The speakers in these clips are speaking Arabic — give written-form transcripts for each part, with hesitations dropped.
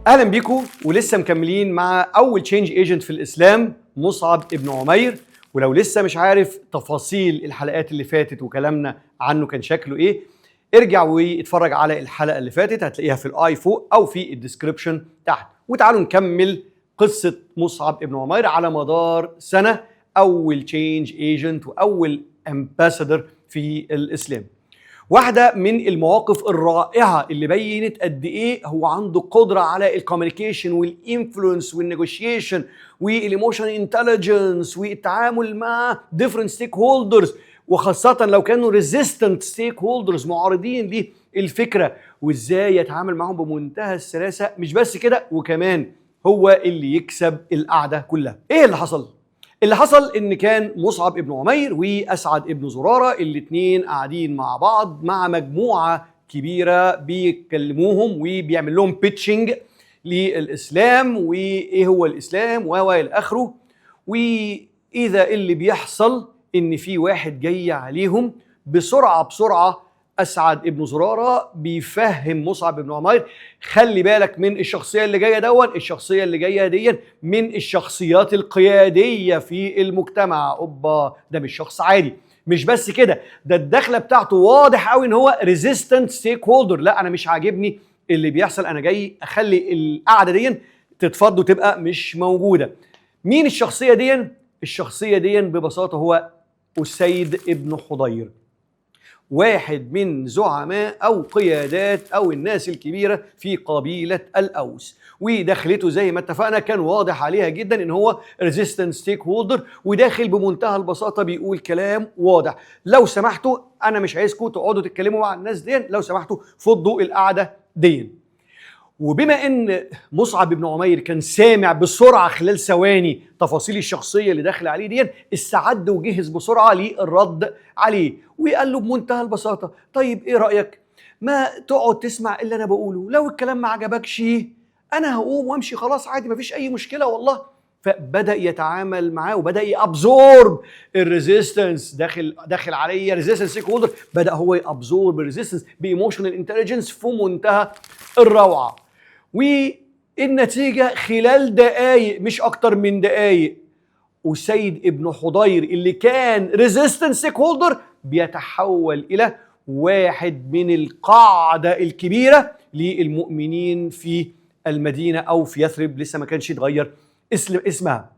اهلا بيكم ولسه مكملين مع اول تشينج ايجنت في الاسلام مصعب ابن عمير. ولو لسه مش عارف تفاصيل الحلقات اللي فاتت وكلامنا عنه كان شكله ايه، ارجع واتفرج على الحلقه اللي فاتت، هتلاقيها في الاي فوق او في الديسكريبشن تحت. وتعالوا نكمل قصه مصعب ابن عمير على مدار سنه، اول تشينج ايجنت واول امباسادور في الاسلام. واحدة من المواقف الرائعة اللي بينت قد ايه هو عنده قدرة على الكوميونيكيشن والانفلونس والنيغوشيشن والايموشن انتليجنس والتعامل مع ديفرنت ستيك هولدرز، وخاصة لو كانوا ريزيستنت ستيك هولدرز معارضين للفكرة، وازاي يتعامل معهم بمنتهى السلاسة. مش بس كده، وكمان هو اللي يكسب القعدة كلها. ايه اللي حصل؟ اللي حصل ان كان مصعب ابن عمير واسعد ابن زرارة الاتنين قاعدين مع بعض مع مجموعة كبيرة بيكلموهم وبيعمل لهم بيتشنج للاسلام وايه هو الاسلام والى اخره. واذا اللي بيحصل ان في واحد جاي عليهم بسرعة اسعد ابن زرارة بيفهم مصعب ابن عمير: خلي بالك من الشخصيه اللي جايه الشخصيه اللي جايه دي من الشخصيات القياديه في المجتمع. اوبا، ده مش شخص عادي. مش بس كده، ده الدخله بتاعته واضح قوي ان هو ريزيستنت ستيك هولدر. لا، انا مش عاجبني اللي بيحصل، انا جاي اخلي القعده دي تتفض وتبقى مش موجوده. مين الشخصيه دي؟ الشخصيه دي ببساطه هو أسيد ابن حضير، واحد من زعماء أو قيادات أو الناس الكبيرة في قبيلة الأوس. ودخلته زي ما اتفقنا كان واضح عليها جدا إن هو ريزيستنت ستيك هولدر، وداخل بمنتهى البساطة بيقول كلام واضح: لو سمحتوا أنا مش عايزكم تقعدوا تتكلموا مع الناس دي، لو سمحتوا فضوا القعدة دي. وبما ان مصعب بن عمير كان سامع بسرعه خلال ثواني تفاصيل الشخصيه اللي داخل عليه دي، استعد وجهز بسرعه للرد عليه، وقال له بمنتهى البساطه: طيب ايه رايك ما تقعد تسمع اللي انا بقوله، لو الكلام ما عجبكش انا هقوم وامشي خلاص عادي، مفيش اي مشكله والله. فبدا يتعامل معاه وبدا يابزورب الريزيستنس داخل عليه ريزيستنس ستيك هولدر، بدا هو يابزورب الريزيستنس بايموشنال انتليجنس في منتهى الروعه. والنتيجة خلال دقايق، مش أكتر من دقايق، أسيد ابن حضير اللي كان ريزيستنس ستيك هولدر بيتحول إلى واحد من القاعدة الكبيرة للمؤمنين في المدينة أو في يثرب، لسه ما كانش يتغير اسمها.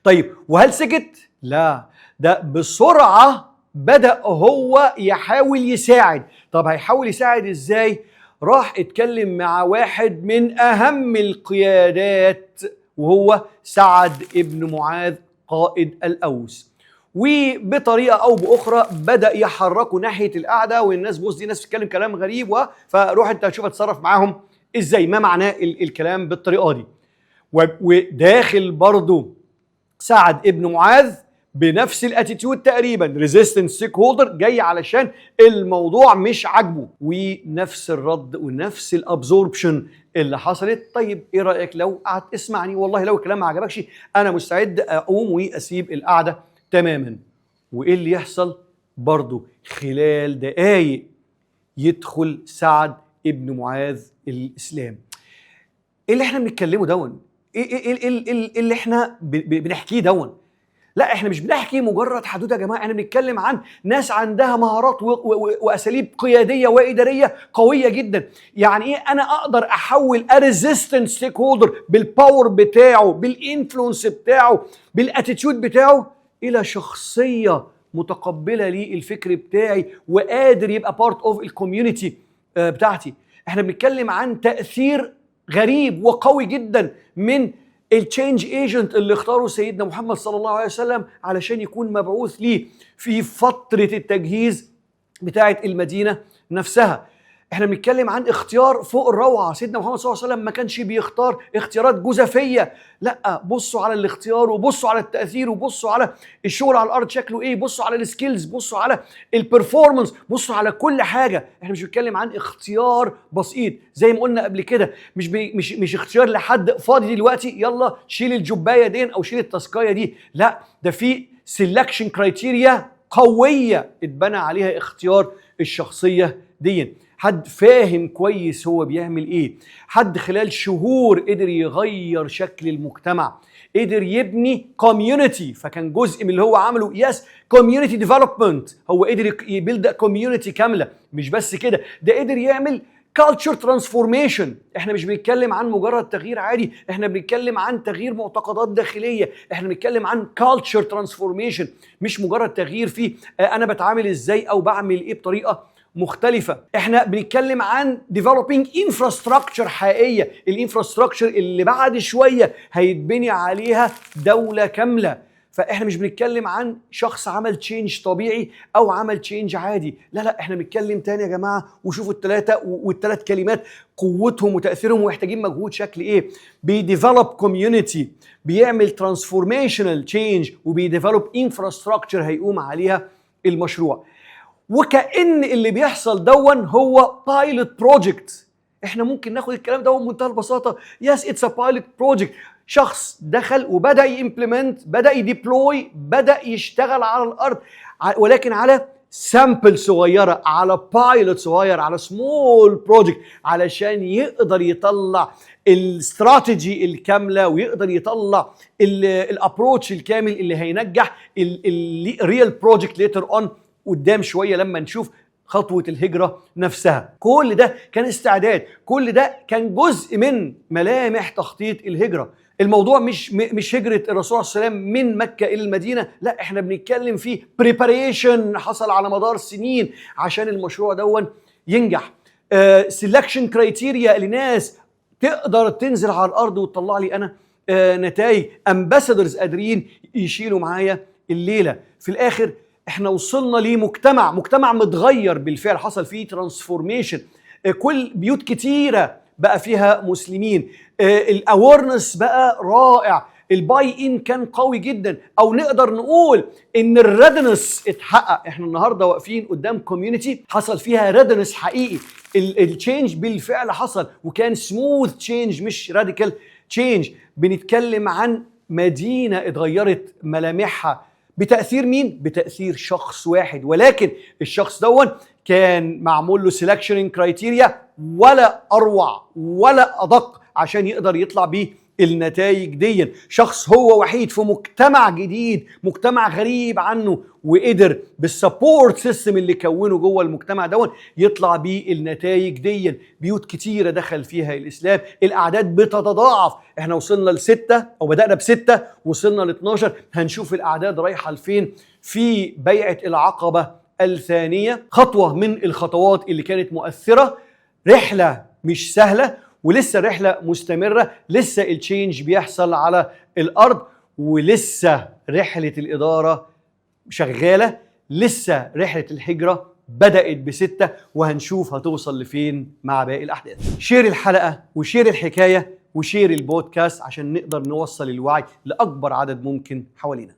طيب، وهل سكت؟ لا، ده بسرعة بدأ هو يحاول يساعد. طب هيحاول يساعد إزاي؟ راح اتكلم مع واحد من أهم القيادات وهو سعد ابن معاذ قائد الأوس، وبطريقة أو بأخرى بدأ يحركوا ناحية القعدة. والناس بص دي ناس بتتكلم كلام غريب، فروح انت تشوف اتصرف معاهم ازاي، ما معناه الكلام بالطريقة دي. وداخل برضو سعد ابن معاذ بنفس الاتيتيود تقريبا، ريزيستنس ستيك هولدر جاي علشان الموضوع مش عاجبه، ونفس الرد ونفس الابزوربشن اللي حصلت. طيب ايه رايك لو قعدت اسمعني، والله لو الكلام ما عجبكش انا مستعد اقوم واسيب القعده تماما. وايه اللي يحصل؟ برضو خلال دقايق يدخل سعد ابن معاذ الاسلام. ايه اللي احنا بنتكلمه دون؟ ايه اللي احنا بنحكيه دون؟ لا، احنا مش بنحكي مجرد حدوته يا جماعه، احنا بنتكلم عن ناس عندها مهارات واساليب قياديه واداريه قويه جدا. يعني ايه انا اقدر احول اريزيستنت ستيك هولدر بالباور بتاعه، بالانفلونس بتاعه، بالاتيتيود بتاعه، الى شخصيه متقبله للفكر بتاعي وقادر يبقى بارت اوف الكوميونتي بتاعتي. احنا بنتكلم عن تاثير غريب وقوي جدا من التشينج ايجنت اللي اختاره سيدنا محمد صلى الله عليه وسلم علشان يكون مبعوث ليه في فترة التجهيز بتاعة المدينة نفسها. احنا بنتكلم عن اختيار فوق الروعة. سيدنا محمد صلى الله عليه وسلم ما كانش بيختار اختيارات جزافية، لا، بصوا على الاختيار وبصوا على التأثير وبصوا على الشغل على الارض شكله ايه، بصوا على السكيلز، بصوا على البرفورمانس، بصوا على كل حاجة. احنا مش بنتكلم عن اختيار بسيط زي ما قلنا قبل كده، مش اختيار لحد فاضي دلوقتي يلا شيل الجباية دي او شيل التاسكاية دي، لا، ده في سيلكشن كرايتيريا قوية اتبنى عليها اختيار الشخصية دي، حد فاهم كويس هو بيعمل ايه، حد خلال شهور قدر يغير شكل المجتمع، قدر يبني كوميونتي. فكان جزء من اللي هو عمله يس كوميونتي ديفلوبمنت، هو قدر يبيلد كوميونتي كامله. مش بس كده، ده قدر يعمل كالتشر ترانسفورميشن. احنا مش بنتكلم عن مجرد تغيير عادي، احنا بنتكلم عن تغيير معتقدات داخليه، احنا بنتكلم عن كالتشر ترانسفورميشن، مش مجرد تغيير فيه انا بتعامل ازاي او بعمل ايه بطريقه مختلفة. احنا بنتكلم عن developing infrastructure حقيقية، الانفراستراكشر اللي بعد شوية هيتبني عليها دولة كاملة. فاحنا مش بنتكلم عن شخص عمل تشينج طبيعي او عمل تشينج عادي، لا احنا بنتكلم تاني يا جماعة. وشوفوا والثلاث كلمات قوتهم وتأثيرهم ومحتاجين مجهود شكل ايه. بيديفلوب كوميونتي، بيعمل ترانسفورميشنال تشينج، وبيديفلوب انفراستراكشر هيقوم عليها المشروع. وكأن اللي بيحصل دون هو بايلوت بروجكت. احنا ممكن ناخد الكلام ده بمنتهى البساطه، يس اتس ا بايلوت بروجكت. شخص دخل وبدا يمبلمنت، بدا يديبلوي، بدا يشتغل على الارض، ولكن على سامبل صغيره، على بايلوت صغير، على سمول بروجكت، علشان يقدر يطلع الاستراتيجي الكامله، ويقدر يطلع الابروتش الكامل اللي هينجح الريال بروجكت ليتر اون قدام شويه لما نشوف خطوه الهجره نفسها. كل ده كان استعداد، كل ده كان جزء من ملامح تخطيط الهجره. الموضوع مش هجره الرسول صلى الله عليه وسلم من مكه الى المدينه، لا احنا بنتكلم في بريباريشن حصل على مدار سنين عشان المشروع دون ينجح. سيلكشن كرايتيريا لناس تقدر تنزل على الارض وتطلع لي انا نتائج. امباسادورز قادرين يشيلوا معايا الليله. في الاخر احنا وصلنا لمجتمع متغير بالفعل، حصل فيه ترانسفورميشن. كل بيوت كتيره بقى فيها مسلمين، الاويرنس بقى رائع، الباي ان كان قوي جدا، او نقدر نقول ان الريدنس اتحقق. احنا النهارده واقفين قدام كوميونتي حصل فيها ريدنس حقيقي، التشينج بالفعل حصل، وكان سموث تشينج مش راديكال تشينج. بنتكلم عن مدينه اتغيرت ملامحها بتأثير مين؟ بتأثير شخص واحد، ولكن الشخص دون كان معمول له سيلكشن كرايتيريا ولا أروع ولا أدق عشان يقدر يطلع بيه النتائج دي. شخص هو وحيد في مجتمع جديد، مجتمع غريب عنه، وقدر بالسبورت سيستم اللي كونه جوه المجتمع دون يطلع بيه النتائج دي. بيوت كتيرة دخل فيها الإسلام، الأعداد بتتضاعف. احنا وصلنا ل6 أو بدأنا ب6 وصلنا ل12، هنشوف الأعداد رايحة لفين في بيعة العقبة الثانية. خطوة من الخطوات اللي كانت مؤثرة، رحلة مش سهلة، ولسه الرحلة مستمرة، لسه التشينج بيحصل على الأرض، ولسه رحلة الإدارة شغالة، لسه رحلة الهجرة بدأت ب6، وهنشوف هتوصل لفين مع باقي الأحداث. شير الحلقة وشير الحكاية وشير البودكاست عشان نقدر نوصل الوعي لأكبر عدد ممكن حوالينا.